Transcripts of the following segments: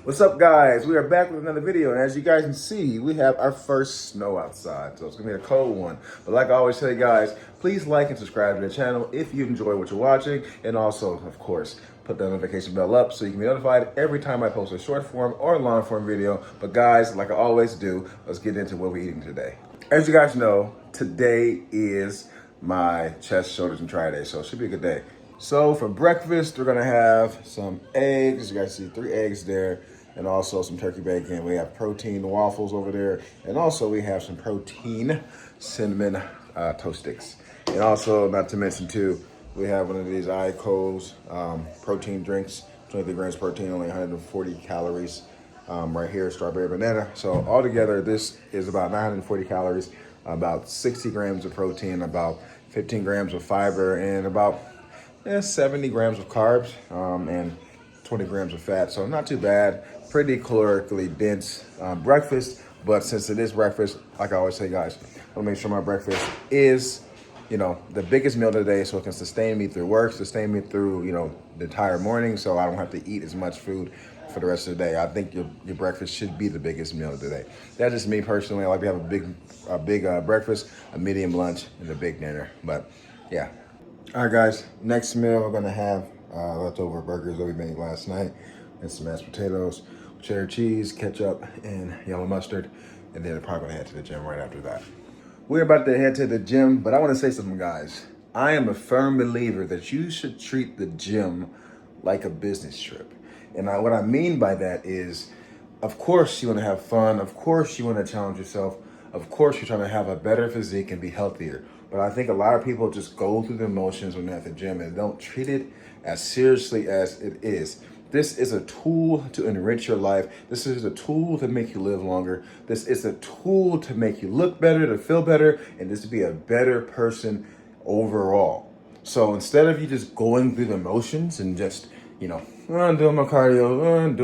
What's up, guys? We are back with another video, and as you guys can see, we have our first snow outside, so it's gonna be a cold one. But like I always say, guys, please like and subscribe to the channel if you enjoy what you're watching, and also, of course, put the notification bell up so you can be notified every time I post a short form or long form video. But guys, like I always do, let's get into what we're eating today. As you guys know, today is my chest, shoulders, and tri day, so it should be a good day. So for breakfast, we're gonna have some eggs. You guys see 3 eggs there, and also some turkey bacon. We have protein waffles over there, and also we have some protein cinnamon toast sticks. And also, not to mention too, we have one of these ICO's protein drinks, 23 grams protein, only 140 calories. Right here, strawberry banana. So altogether, this is about 940 calories, about 60 grams of protein, about 15 grams of fiber, and about 70 grams of carbs, and 20 grams of fat. So not too bad, pretty calorically dense breakfast. But since it is breakfast, like I always say, guys, I wanna make sure my breakfast is, the biggest meal of the day, so it can sustain me through work, sustain me through, the entire morning, so I don't have to eat as much food for the rest of the day. I think your breakfast should be the biggest meal of the day. That's just me personally. I like to have a big breakfast, a medium lunch, and a big dinner. But yeah. All right, guys, next meal we're gonna have leftover burgers that we made last night, and some mashed potatoes, cheddar cheese, ketchup, and yellow mustard. And then we're probably gonna head to the gym right after that. We're about to head to the gym, but I wanna say something, guys. I am a firm believer that you should treat the gym like a business trip. And what I mean by that is, of course you wanna have fun, of course you wanna challenge yourself, of course you're trying to have a better physique and be healthier. But I think a lot of people just go through the motions when they're at the gym and don't treat it as seriously as it is. This is a tool to enrich your life. This is a tool to make you live longer. This is a tool to make you look better, to feel better, and just to be a better person overall. So instead of you just going through the motions and just, I'm doing my cardio, I'm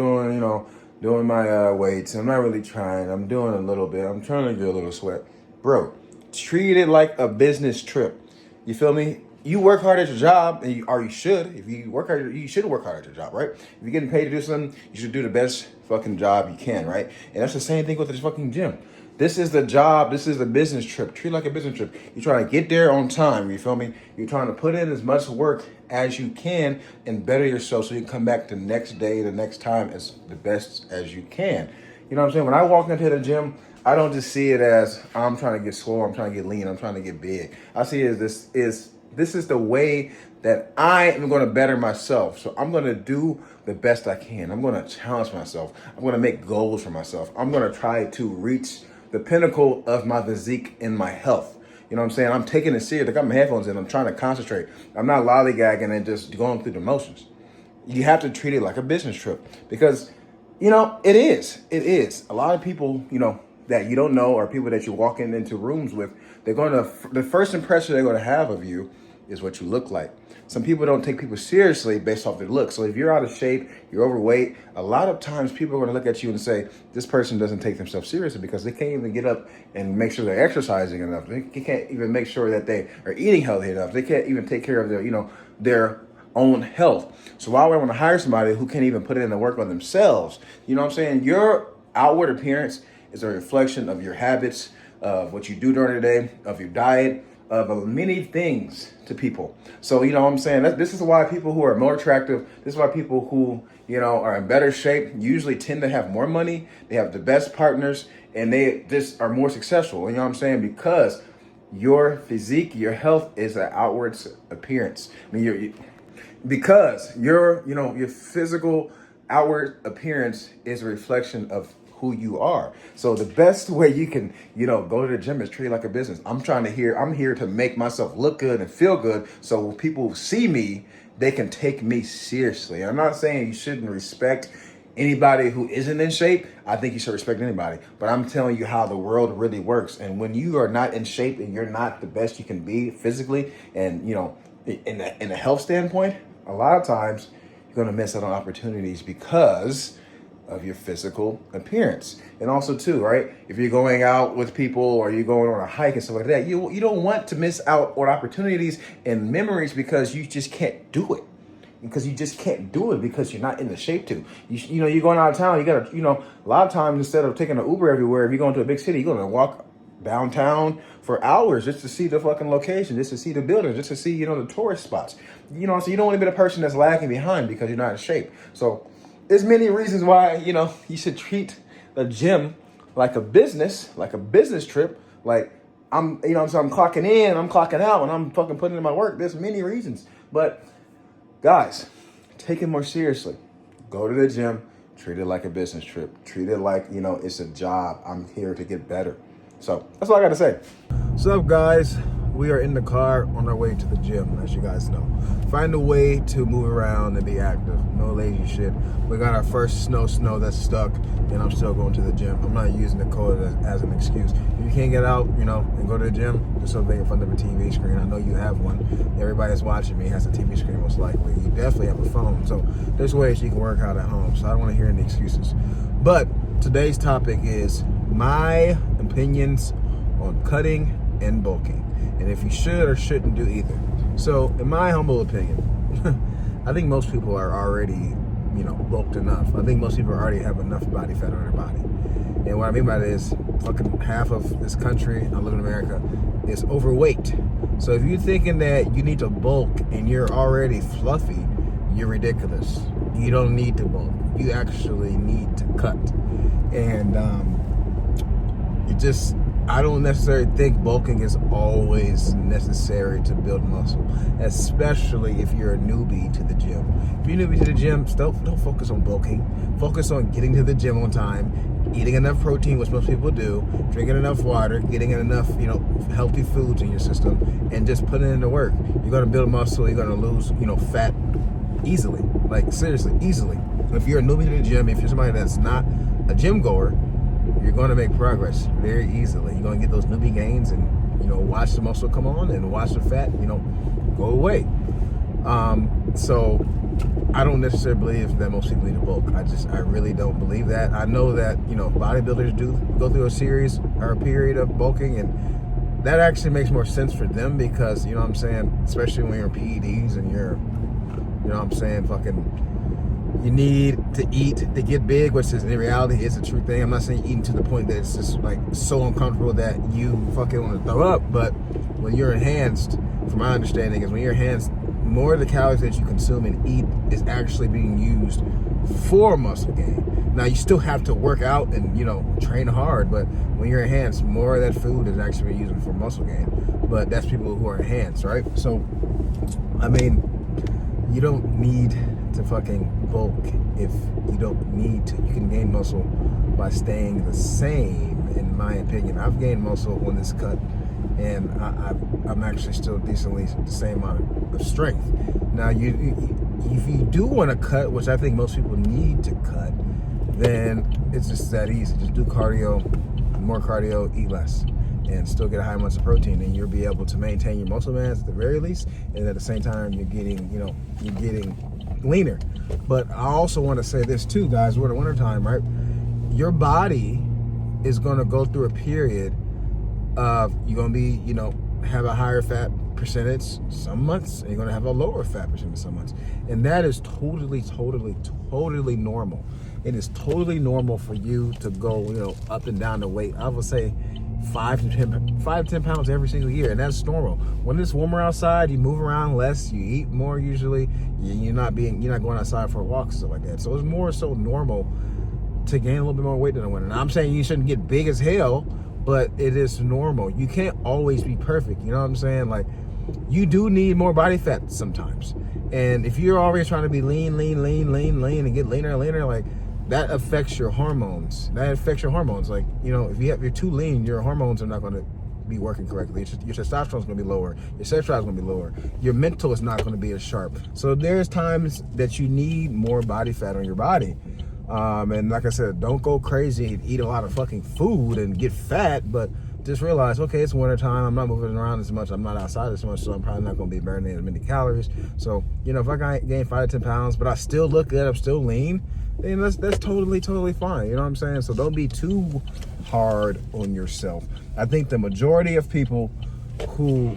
doing my weights, I'm not really trying, I'm doing a little bit, I'm trying to get a little sweat. Bro, treat it like a business trip. You feel me? You work hard at your job, or you should. If you work hard, you should work hard at your job, right? If you're getting paid to do something, you should do the best fucking job you can, right? And that's the same thing with this fucking gym. This is the job. This is the business trip. Treat it like a business trip. You're trying to get there on time. You feel me? You're trying to put in as much work as you can and better yourself so you can come back the next day, the next time as the best as you can. You know what I'm saying? When I walk into the gym, I don't just see it as I'm trying to get swole, I'm trying to get lean, I'm trying to get big. I see it as this is the way that I am going to better myself. So I'm going to do the best I can. I'm going to challenge myself. I'm going to make goals for myself. I'm going to try to reach the pinnacle of my physique and my health. You know what I'm saying? I'm taking it serious. I got my headphones in. I'm trying to concentrate. I'm not lollygagging and just going through the motions. You have to treat it like a business trip because, it is. It is. A lot of people, that you don't know or people that you're walking into rooms with, the first impression they're going to have of you is what you look like. Some people don't take people seriously based off their looks. So if you're out of shape, you're overweight, a lot of times people are going to look at you and say, this person doesn't take themselves seriously because they can't even get up and make sure they're exercising enough. They can't even make sure that they are eating healthy enough. They can't even take care of their own health. So why would I want to hire somebody who can't even put in the work on themselves? You know what I'm saying? Your outward appearance is a reflection of your habits, of what you do during the day, of your diet, of many things to people. So, you know what I'm saying? This is why people who are more attractive, this is why people who, are in better shape usually tend to have more money, they have the best partners, and they just are more successful. You know what I'm saying? Because your physique, your health is an outward appearance. I mean, because your physical outward appearance is a reflection of who you are. So the best way you can, go to the gym is treat it like a business. I'm here to make myself look good and feel good. So when people see me, they can take me seriously. I'm not saying you shouldn't respect anybody who isn't in shape. I think you should respect anybody, but I'm telling you how the world really works. And when you are not in shape and you're not the best you can be physically and, in a health standpoint, a lot of times you're going to miss out on opportunities because of your physical appearance. And also too, right? If you're going out with people or you're going on a hike and stuff like that, you don't want to miss out on opportunities and memories because you just can't do it. because you just can't do it because you're not in the shape to. You know, you're going out of town, you gotta, you know, a lot of times instead of taking an Uber everywhere, if you're going to a big city, you're gonna walk downtown for hours just to see the fucking location, just to see the buildings, just to see, you know, the tourist spots. You know, so you don't want to be the person that's lagging behind because you're not in shape. So there's many reasons why, you know, you should treat the gym like a business trip. Like I'm, you know, so I'm clocking in, I'm clocking out, and I'm fucking putting in my work. There's many reasons. But guys, take it more seriously. Go to the gym, treat it like a business trip. Treat it like, you know, it's a job. I'm here to get better. So that's all I got to say. What's up, guys? We are in the car on our way to the gym, as you guys know. Find a way to move around and be active. No lazy shit. We got our first snow that's stuck, and I'm still going to the gym. I'm not using the code as an excuse. If you can't get out, you know, and go to the gym, just obey in front of a TV screen. I know you have one. Everybody that's watching me has a TV screen, most likely. You definitely have a phone. So there's ways you can work out at home. So I don't want to hear any excuses. But today's topic is my opinions on cutting and bulking, and if you should or shouldn't do either. So in my humble opinion, I think most people are already, you know, bulked enough. I think most people already have enough body fat on their body. And what I mean by that is fucking half of this country, I live in America, is overweight. So if you're thinking that you need to bulk and you're already fluffy, you're ridiculous. You don't need to bulk. You actually need to cut. And I don't necessarily think bulking is always necessary to build muscle, especially if you're a newbie to the gym. If you're newbie to the gym, don't focus on bulking. Focus on getting to the gym on time, eating enough protein, which most people do, drinking enough water, getting enough, you know, healthy foods in your system, and just putting in the work. You're gonna build muscle. You're gonna lose, you know, fat easily. Like seriously, easily. If you're a newbie to the gym, if you're somebody that's not a gym goer, you're going to make progress very easily. You're going to get those newbie gains and, you know, watch the muscle come on and watch the fat, you know, go away. So I don't necessarily believe that most people need to bulk. I really don't believe that. I know that, you know, bodybuilders do go through a series or a period of bulking, and that actually makes more sense for them because, you know what I'm saying, especially when you're PEDs and you're, you know what I'm saying, fucking, you need to eat to get big, which is in reality is a true thing. I'm not saying eating to the point that it's just like so uncomfortable that you fucking want to throw up, but when you're enhanced, from my understanding, is when you're enhanced, more of the calories that you consume and eat is actually being used for muscle gain. Now you still have to work out and, you know, train hard, but when you're enhanced, more of that food is actually being used for muscle gain. But that's people who are enhanced, right? So, I mean, you don't need to fucking bulk if you don't need to. You can gain muscle by staying the same, in my opinion. I've gained muscle on this cut, and I'm actually still decently the same amount of strength. Now, if you do want to cut, which I think most people need to cut, then it's just that easy. Just do cardio, more cardio, eat less, and still get a high amount of protein, and you'll be able to maintain your muscle mass at the very least, and at the same time you're getting leaner. But I also want to say this too, guys. We're in the wintertime, right? Your body is going to go through a period of, you're going to be, you know, have a higher fat percentage some months, and you're going to have a lower fat percentage some months, and that is totally normal. It is totally normal for you to go, you know, up and down the weight. I would say 5 to 10 pounds every single year, and that's normal. When it's warmer outside, you move around less, you eat more usually. You're not going outside for walks and stuff like that. So it's more so normal to gain a little bit more weight in the winter. Now, I'm saying you shouldn't get big as hell, but it is normal. You can't always be perfect. You know what I'm saying? Like, you do need more body fat sometimes. And if you're always trying to be lean, and get leaner and leaner, like, that affects your hormones. Like, you know, if you're too lean, your hormones are not going to be working correctly. Your testosterone's going to be lower. Your sex drive's going to be lower. Your mental is not going to be as sharp. So there's times that you need more body fat on your body. And like I said, don't go crazy and eat a lot of fucking food and get fat, but just realize, okay, it's winter time. I'm not moving around as much. I'm not outside as much, so I'm probably not going to be burning as many calories. So, you know, if I gain 5 to 10 pounds, but I still look good, I'm still lean, then that's totally fine. You know what I'm saying? So don't be too hard on yourself. I think the majority of people who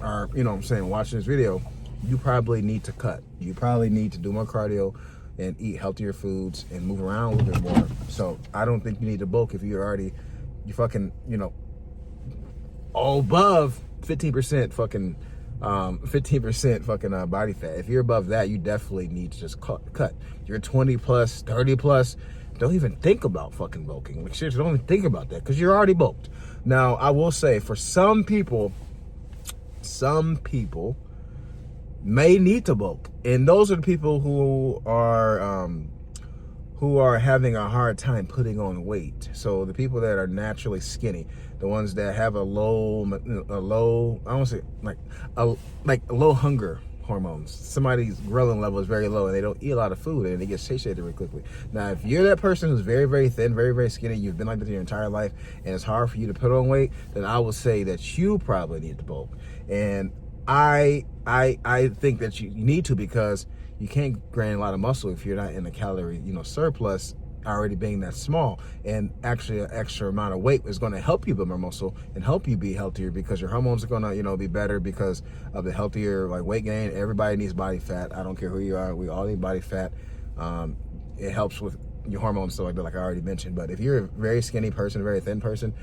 are, you know what I'm saying, watching this video, you probably need to cut. You probably need to do more cardio and eat healthier foods and move around a little bit more. So I don't think you need to bulk if you fucking, you know, all above 15% fucking 15% fucking body fat. If you're above that, you definitely need to just cut. If you're 20 plus, 30 plus, don't even think about fucking bulking. Like, seriously, don't even think about that because you're already bulked. Now, I will say for some people may need to bulk, and those are the people who are having a hard time putting on weight. So the people that are naturally skinny, the ones that have a low, I don't say like low hunger hormones. Somebody's ghrelin level is very low and they don't eat a lot of food and they get satiated very quickly. Now, if you're that person who's very, very thin, very, very skinny, you've been like this your entire life and it's hard for you to put on weight, then I would say that you probably need to bulk. And I think that you need to, because you can't gain a lot of muscle if you're not in a calorie, you know, surplus, already being that small. And actually an extra amount of weight is going to help you build more muscle and help you be healthier, because your hormones are going to, you know, be better because of the healthier like weight gain. Everybody needs body fat. I don't care who you are. We all need body fat. It helps with your hormones, stuff like that, like I already mentioned. But if you're a very skinny person, a very thin person,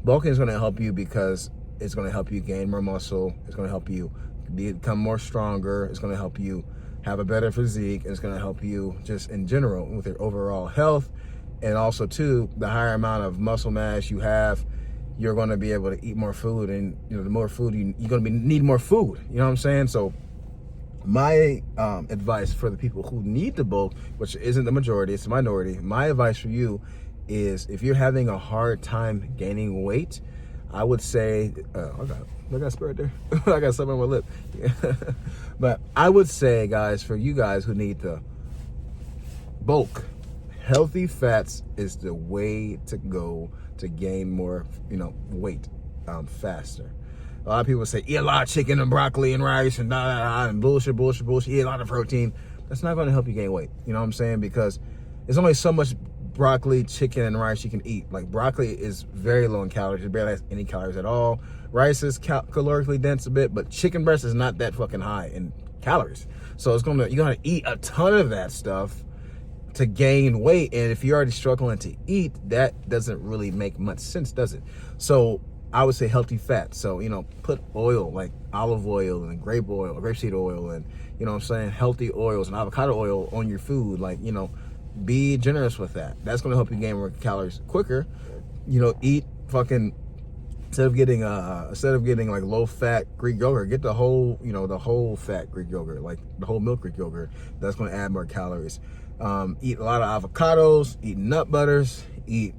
bulking is going to help you because it's going to help you gain more muscle. It's going to help you become more stronger. It's going to help you have a better physique. It's going to help you just in general with your overall health. And also too, the higher amount of muscle mass you have, you're going to be able to eat more food, and you know, the more food you're going to need more food. You know what I'm saying? So my advice for the people who need to bulk, which isn't the majority, it's the minority, my advice for you is, if you're having a hard time gaining weight, I would say, I got spread there. I got something on my lip. But I would say, guys, for you guys who need to bulk, healthy fats is the way to go to gain more, you know, weight faster. A lot of people say, eat a lot of chicken and broccoli and rice and and bullshit, eat a lot of protein. That's not going to help you gain weight. You know what I'm saying? Because there's only so much broccoli, chicken, and rice you can eat. Like, broccoli is very low in calories. It barely has any calories at all. Rice is calorically dense a bit, but chicken breast is not that fucking high in calories. So you're gonna eat a ton of that stuff to gain weight. And if you're already struggling to eat, that doesn't really make much sense, does it? So I would say healthy fat. So, you know, put oil like olive oil and grapeseed oil, and, you know what I'm saying, healthy oils and avocado oil on your food. Like, you know, be generous with that. That's going to help you gain more calories quicker. You know, eat fucking, instead of getting like low fat Greek yogurt, get the whole, you know, the whole fat Greek yogurt, like the whole milk Greek yogurt. That's going to add more calories. Eat a lot of avocados, eat nut butters, eat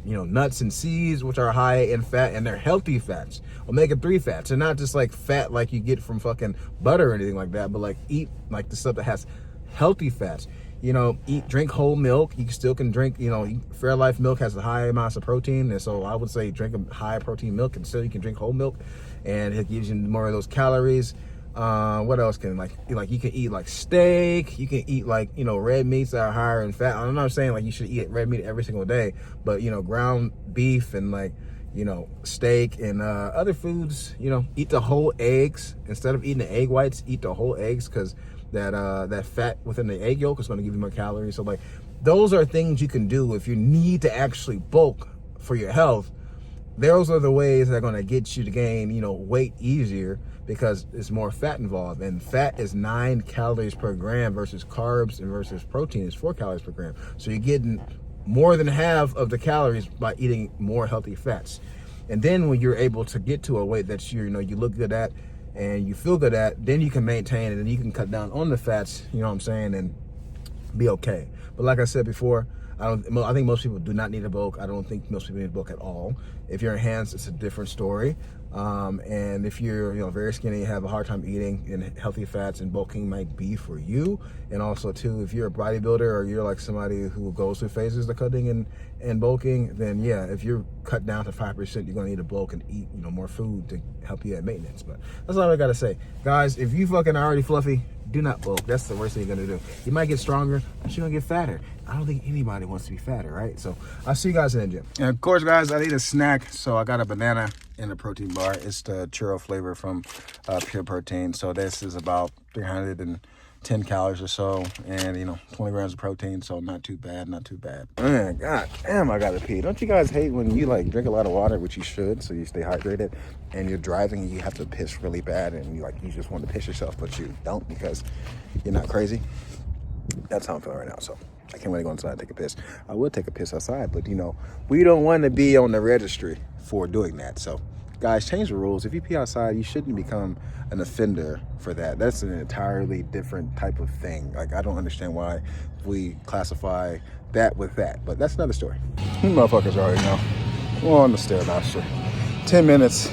you know, nuts and seeds, which are high in fat, and they're healthy fats, omega-3 fats, and not just like fat like you get from fucking butter or anything like that, but like eat like the stuff that has healthy fats. You know, drink whole milk. You still can drink, you know, Fairlife milk has a high amounts of protein, and so I would say drink a high protein milk, and still you can drink whole milk, and it gives you more of those calories. What else can, like you can eat like steak, you can eat like, you know, red meats that are higher in fat. I'm not saying like you should eat red meat every single day, but, you know, ground beef and, like, you know, steak and other foods. You know, eat the whole eggs instead of eating the egg whites. Eat the whole eggs, because that fat within the egg yolk is going to give you more calories. So, like, those are things you can do if you need to actually bulk for your health. Those are the ways that are going to get you to gain, you know, weight easier, because it's more fat involved, and fat is 9 calories per gram versus carbs and versus protein is 4 calories per gram. So you're getting more than half of the calories by eating more healthy fats. And then when you're able to get to a weight that you know, you look good at and you feel good at, then you can maintain it and you can cut down on the fats, you know what I'm saying, and be okay. But like I said before, I think most people do not need a bulk. I don't think most people need a bulk at all. If you're enhanced, it's a different story. And if you're, you know, very skinny, you have a hard time eating, and healthy fats and bulking might be for you. And also too, if you're a bodybuilder or you're like somebody who goes through phases of cutting and bulking, then yeah, if you're cut down to 5%, you're gonna need to bulk and eat, you know, more food to help you at maintenance. But that's all I gotta say, guys. If you fucking are already fluffy, do not bulk. That's the worst thing you're gonna do. You might get stronger, but you're gonna get fatter. I don't think anybody wants to be fatter, right? So I'll see you guys in the gym. And of course, guys, I need a snack, so I got a banana in a protein bar. It's the churro flavor from Pure Protein. So this is about 310 calories or so, and 20 grams of protein. So not too bad, not too bad. Man, god damn, I gotta pee. Don't you guys hate when you like drink a lot of water, which you should, so you stay hydrated, and you're driving and you have to piss really bad, and you just want to piss yourself, but you don't because you're not crazy? That's how I'm feeling right now. So I can't wait to go inside and take a piss. I would take a piss outside, but we don't want to be on the registry for doing that. So guys, change the rules. If you pee outside, you shouldn't become an offender for that. That's an entirely different type of thing. Like, I don't understand why we classify that with that, but that's another story. You motherfuckers already know. We're on the Stairmaster. 10 minutes,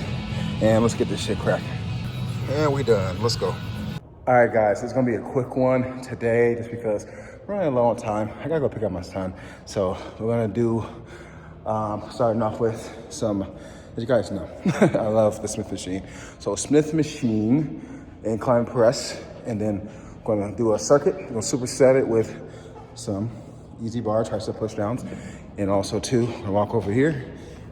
and let's get this shit cracking. And we done. Let's go. All right, guys, it's gonna be a quick one today just because we're running low on time. I gotta go pick up my son. So we're gonna do, starting off with some, as you guys know, I love the Smith machine. So Smith machine, incline press, and then we're gonna do a circuit. We're gonna superset it with some easy bar, tricep push downs, and also I'm gonna walk over here.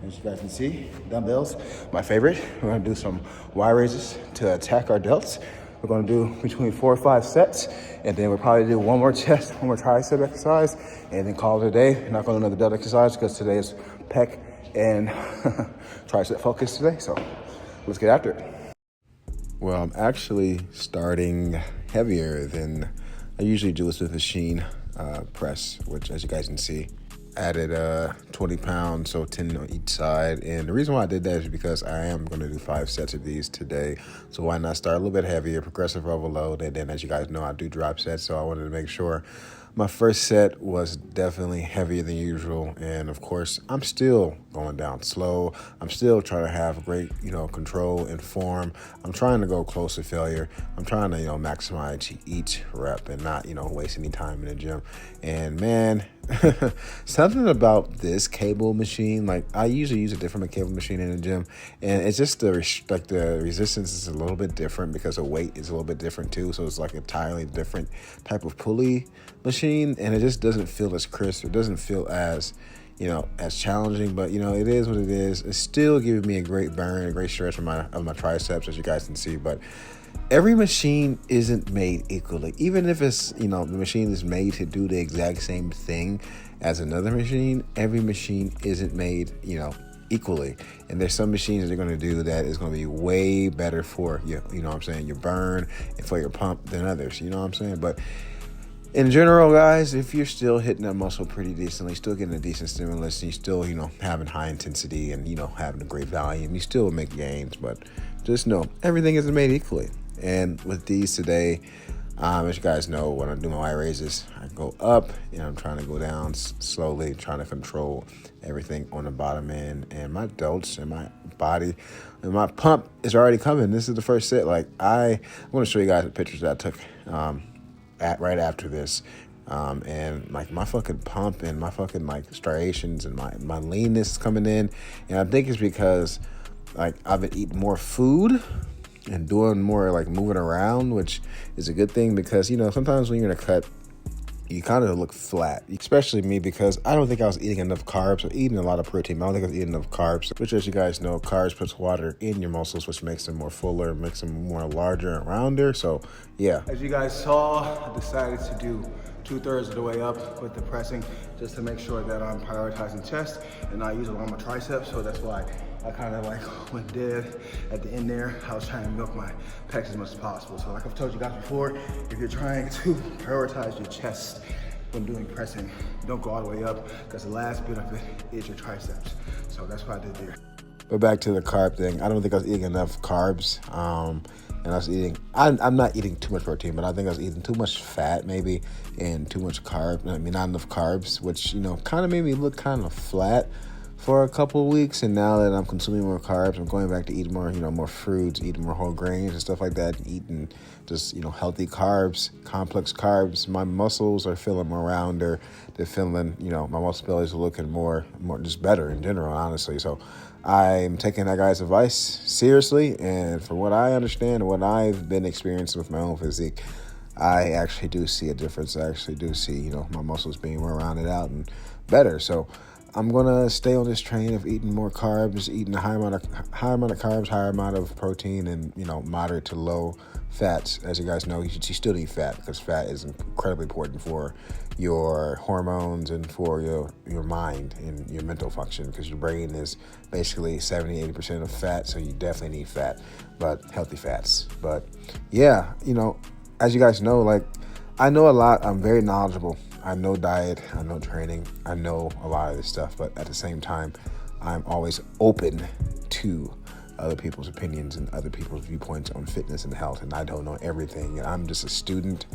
As you guys can see, dumbbells, my favorite. We're gonna do some Y raises to attack our delts. We're gonna do between 4 or 5 sets, and then we'll probably do one more chest, one more tricep exercise, and then call it a day. Not gonna do another delt exercise because today is pec and tricep focus today, so let's get after it. Well, I'm actually starting heavier than I usually do with the machine press, which, as you guys can see, added 20 pounds, so 10 on each side. And the reason why I did that is because I am going to do 5 sets of these today. So why not start a little bit heavier, progressive overload, and then, as you guys know, I do drop sets, so I wanted to make sure my first set was definitely heavier than usual. And of course, I'm still going down slow. I'm still trying to have great, control and form. I'm trying to go close to failure. I'm trying to, maximize each rep and not, waste any time in the gym. And man, something about this cable machine, like I usually use a different cable machine in the gym, and it's just the resistance is a little bit different because the weight is a little bit different too. So it's like a entirely different type of pulley machine, and it just doesn't feel as crisp. It doesn't feel as as challenging, but it is what it is. It's still giving me a great burn, a great stretch of my triceps, as you guys can see. But every machine isn't made equally. Even if it's the machine is made to do the exact same thing as another machine, every machine isn't made equally. And there's some machines that are going to do that is going to be way better for your burn and for your pump than others. You know what I'm saying? But in general, guys, if you're still hitting that muscle pretty decently, still getting a decent stimulus, and you're still, having high intensity and, having a great volume, you still will make gains. But just know, everything isn't made equally. And with these today, as you guys know, when I do my Y raises, I go up and I'm trying to go down slowly, trying to control everything on the bottom end. And my delts and my body and my pump is already coming. This is the first set. Like I'm going to show you guys the pictures that I took right after this, and like my fucking pump and my fucking like striations and my leanness coming in. And I think it's because like I've been eating more food and doing more like moving around, which is a good thing because sometimes when you're in a cut, you kind of look flat, especially me, because I don't think I was eating enough carbs or eating a lot of protein. I don't think I was eating enough carbs, which, as you guys know, carbs puts water in your muscles, which makes them more fuller, makes them more larger and rounder. So yeah. As you guys saw, I decided to do 2/3 of the way up with the pressing just to make sure that I'm prioritizing chest and not using all my triceps. So that's why I kind of like went dead at the end there. I was trying to milk my pecs as much as possible. So like I've told you guys before, if you're trying to prioritize your chest when doing pressing, don't go all the way up because the last bit of it is your triceps. So that's what I did there. But back to the carb thing. I don't think I was eating enough carbs. And I was eating, I'm not eating too much protein, but I think I was eating too much fat maybe and too much carb. I mean, not enough carbs, which, kind of made me look kind of flat for a couple of weeks. And now that I'm consuming more carbs, I'm going back to eating more, more fruits, eating more whole grains and stuff like that, and eating just, healthy carbs, complex carbs. My muscles are feeling more rounder. They're feeling, my muscle belly is looking more just better in general, honestly. So I'm taking that guy's advice seriously. And from what I understand and what I've been experiencing with my own physique, I actually do see a difference. I actually do see, my muscles being more rounded out and better. So I'm gonna stay on this train of eating more carbs, eating a high amount of carbs, higher amount of protein, and moderate to low fats. As you guys know, you still need fat because fat is incredibly important for your hormones and for your mind and your mental function, because your brain is basically 70-80% of fat, so you definitely need fat, but healthy fats. But yeah, as you guys know, like, I know a lot. I'm very knowledgeable. I know diet, I know training, I know a lot of this stuff, but at the same time, I'm always open to other people's opinions and other people's viewpoints on fitness and health, and I don't know everything, and I'm just a student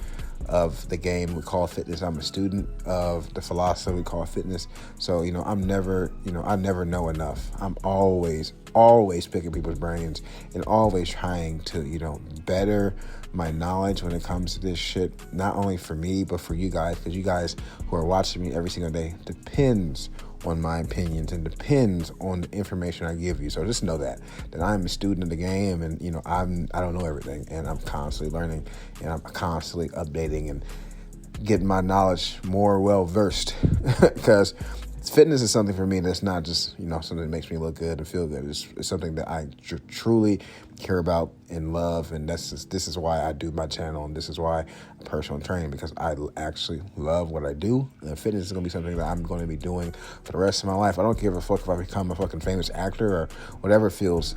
of the game we call fitness. I'm a student of the philosophy we call fitness. So, I never know enough. I'm always picking people's brains and always trying to, better my knowledge when it comes to this shit, not only for me, but for you guys, because you guys who are watching me every single day depends on my opinions and depends on the information I give you. So just know that I'm a student of the game, and I don't know everything, and I'm constantly learning, and I'm constantly updating and getting my knowledge more well versed because fitness is something for me that's not just something that makes me look good and feel good. It's something that I truly care about and love, and this is why I do my channel, and this is why I personal train, because I actually love what I do, and fitness is going to be something that I'm going to be doing for the rest of my life. I don't give a fuck if I become a fucking famous actor or whatever fields,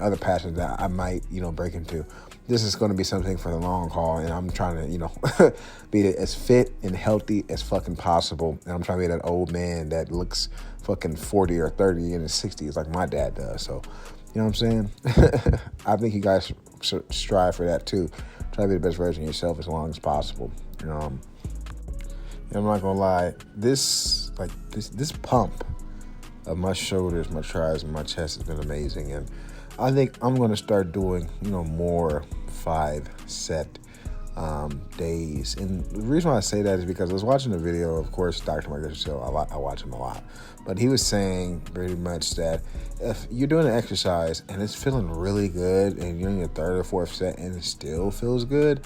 other passions that I might break into. This is going to be something for the long haul, and I'm trying to, be as fit and healthy as fucking possible. And I'm trying to be that old man that looks fucking 40 or 30 in his 60s like my dad does. So, you know what I'm saying? I think you guys should strive for that too. Try to be the best version of yourself as long as possible. And I'm not gonna lie, this pump of my shoulders, my triceps, and my chest has been amazing, and I think I'm gonna start doing more 5-set days. And the reason why I say that is because I was watching a video, of course, Dr. Marcus Hill. I watch him a lot, but he was saying pretty much that if you're doing an exercise and it's feeling really good, and you're in your 3rd or 4th set and it still feels good,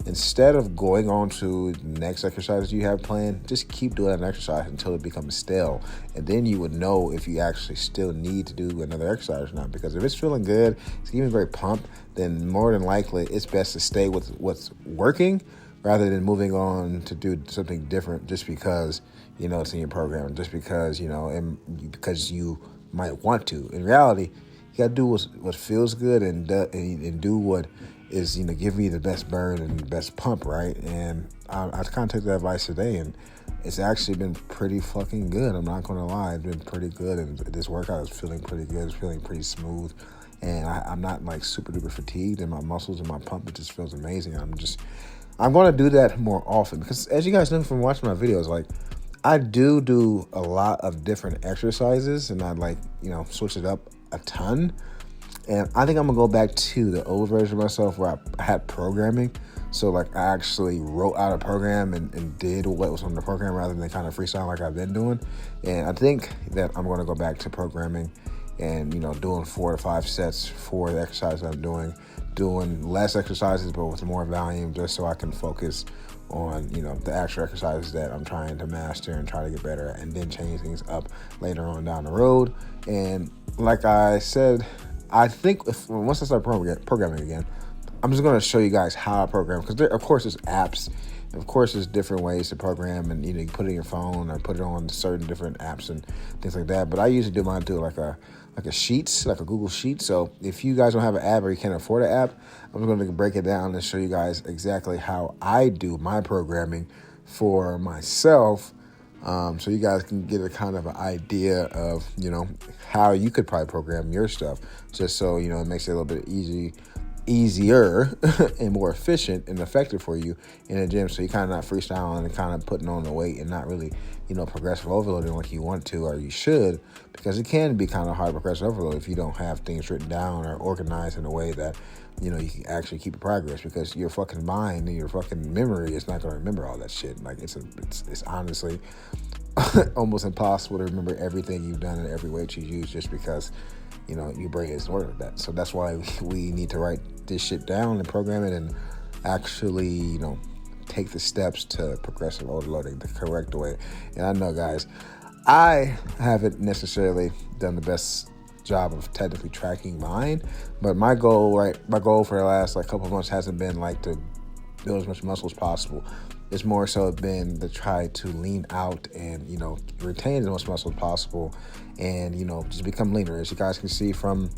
instead of going on to the next exercise you have planned, just keep doing an exercise until it becomes stale. And then you would know if you actually still need to do another exercise or not. Because if it's feeling good, it's giving very pumped, then more than likely it's best to stay with what's working rather than moving on to do something different just because, it's in your program, just because, because you might want to. In reality, you got to do what feels good and do what is, give me the best burn and the best pump, right? And I kind of took that advice today, and it's actually been pretty fucking good. I'm not going to lie. It's been pretty good, and this workout is feeling pretty good. It's feeling pretty smooth, and I'm not like super duper fatigued, and my muscles and my pump, it just feels amazing. I'm going to do that more often because, as you guys know from watching my videos, like, I do a lot of different exercises, and I switch it up a ton. And I think I'm going to go back to the old version of myself where I had programming. So, I actually wrote out a program and did what was on the program rather than kind of freestyle like I've been doing. And I think that I'm going to go back to programming and, doing 4 to 5 sets for the exercise I'm doing less exercises but with more volume, just so I can focus on, the actual exercises that I'm trying to master and try to get better at, and then change things up later on down the road. And like I said, I think once I start programming again, I'm just going to show you guys how I program, because of course there's apps, and of course there's different ways to program, and you put it in your phone or put it on certain different apps and things like that. But I usually do mine through like a Sheets, like a Google Sheet. So if you guys don't have an app or you can't afford an app, I'm going to break it down and show you guys exactly how I do my programming for myself. So you guys can get a kind of an idea of, how you could probably program your stuff, just so, it makes it a little bit easier and more efficient and effective for you in the gym. So you're kind of not freestyling and kind of putting on the weight and not really, progressive overloading like you want to or you should, because it can be kind of hard progressive overload if you don't have things written down or organized in a way that, you can actually keep progress, because your fucking mind and your fucking memory is not going to remember all that shit. Like it's honestly almost impossible to remember everything you've done and every weight you use, just because, your brain isn't ordered with that. So that's why we need to write this shit down and program it and actually, take the steps to progressive overloading the correct way. And I know, guys, I haven't necessarily done the best job of technically tracking mine, but my goal for the last like couple of months hasn't been like to build as much muscle as possible. It's more so been to try to lean out and, you know, retain as much muscle as possible and, you know, just become leaner. As you guys can see from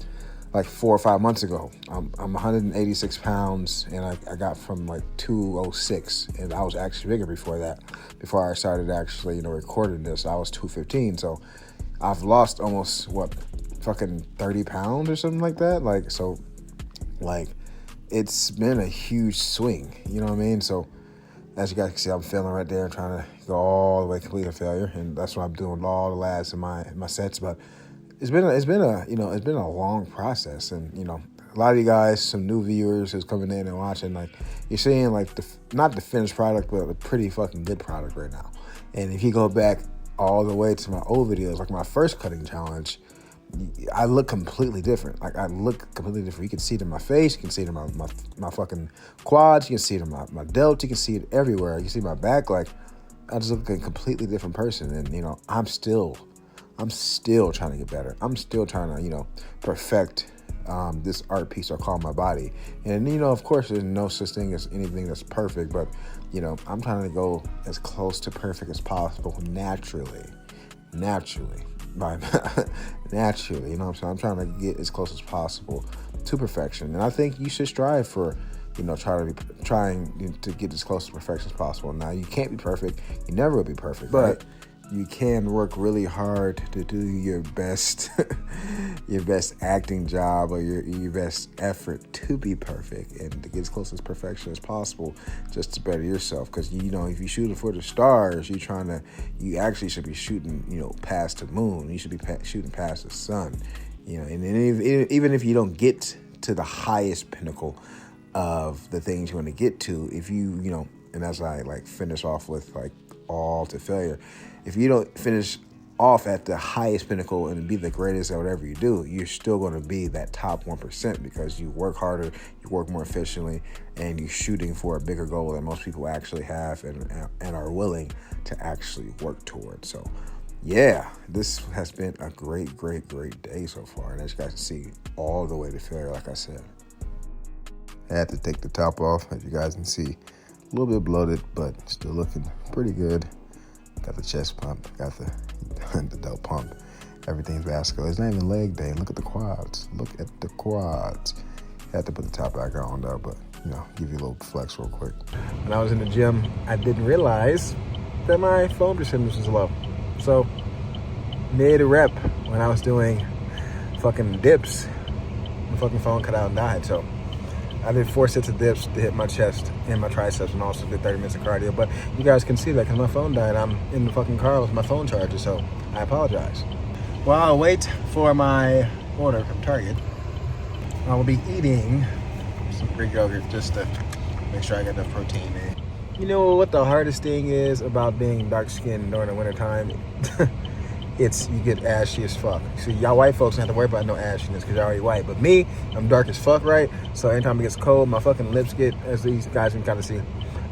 like 4 or 5 months ago, I'm 186 pounds and I got from like 206, and I was actually bigger before that. Before I started actually, you know, recording this, I was 215. So I've lost almost fucking 30 pounds or something like that. Like, so like it's been a huge swing, you know what I mean? So as you guys can see, I'm feeling right there, trying to go all the way complete to failure, and that's what I'm doing all the lads in my sets. But it's been a long process, and you know, a lot of you guys, some new viewers who's coming in and watching, like you're seeing like not the finished product, but a pretty fucking good product right now. And if you go back all the way to my old videos, like my first cutting challenge, I look completely different. Like I look completely different. You can see it in my face. You can see it in my fucking quads. You can see it in my delts. You can see it everywhere. You can see my back. Like I just look like a completely different person. And you know, I'm still trying to get better. I'm still trying to, you know, perfect this art piece I call my body. And you know, of course, there's no such thing as anything that's perfect. But you know, I'm trying to go as close to perfect as possible naturally. Naturally, you know what I'm saying? I'm trying to get as close as possible to perfection. And I think you should strive for, you know, trying to get as close to perfection as possible. Now, you can't be perfect. You never will be perfect, but you can work really hard to do your best, your best acting job or your best effort to be perfect and to get as close as perfection as possible, just to better yourself. Because you know, if you're shooting for the stars, you actually should be shooting, you know, past the moon. You should be shooting past the sun. You know, and even if you don't get to the highest pinnacle of the things you want to get to, if you know, and as I like finish off with like all to failure. If you don't finish off at the highest pinnacle and be the greatest at whatever you do, you're still going to be that top 1% because you work harder, you work more efficiently, and you're shooting for a bigger goal than most people actually have and are willing to actually work towards. So, yeah, this has been a great day so far. And as you guys can see, all the way to failure, like I said. I had to take the top off, as you guys can see. A little bit bloated, but still looking pretty good. Got the chest pump, got the delt pump. Everything's vascular. It's not even leg day. Look at the quads. Had to put the top back on though, but you know, give you a little flex real quick. When I was in the gym, I didn't realize that my phone percentage was low. So mid rep when I was doing fucking dips, my fucking phone cut out and died. So I did 4 sets of dips to hit my chest and my triceps, and also did 30 minutes of cardio. But you guys can see that because my phone died. I'm in the fucking car with my phone charger, so I apologize. While I wait for my order from Target, I will be eating some Greek yogurt just to make sure I get enough protein in. You know what the hardest thing is about being dark-skinned during the wintertime? It's you get ashy as fuck. See, y'all white folks don't have to worry about no ashiness because you're already white. But me, I'm dark as fuck, right? So anytime it gets cold, my fucking lips get, as these guys can kind of see,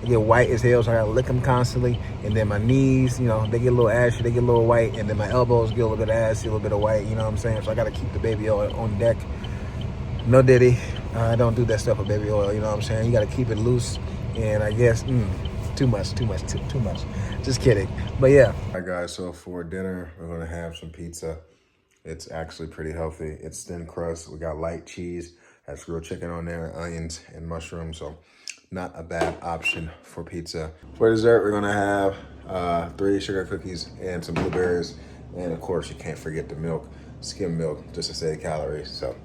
they get white as hell, so I gotta lick them constantly. And then my knees, you know, they get a little ashy, they get a little white. And then my elbows get a little bit of ashy, a little bit of white, you know what I'm saying? So I gotta keep the baby oil on deck. No diddy. I don't do that stuff with baby oil, you know what I'm saying? You gotta keep it loose. And I guess, too much. Just kidding. But yeah. All right, guys, so for dinner, we're going to have some pizza. It's actually pretty healthy. It's thin crust. We got light cheese. Has grilled chicken on there, onions, and mushrooms. So not a bad option for pizza. For dessert, we're going to have 3 sugar cookies and some blueberries. And, of course, you can't forget the milk, skim milk, just to save calories. So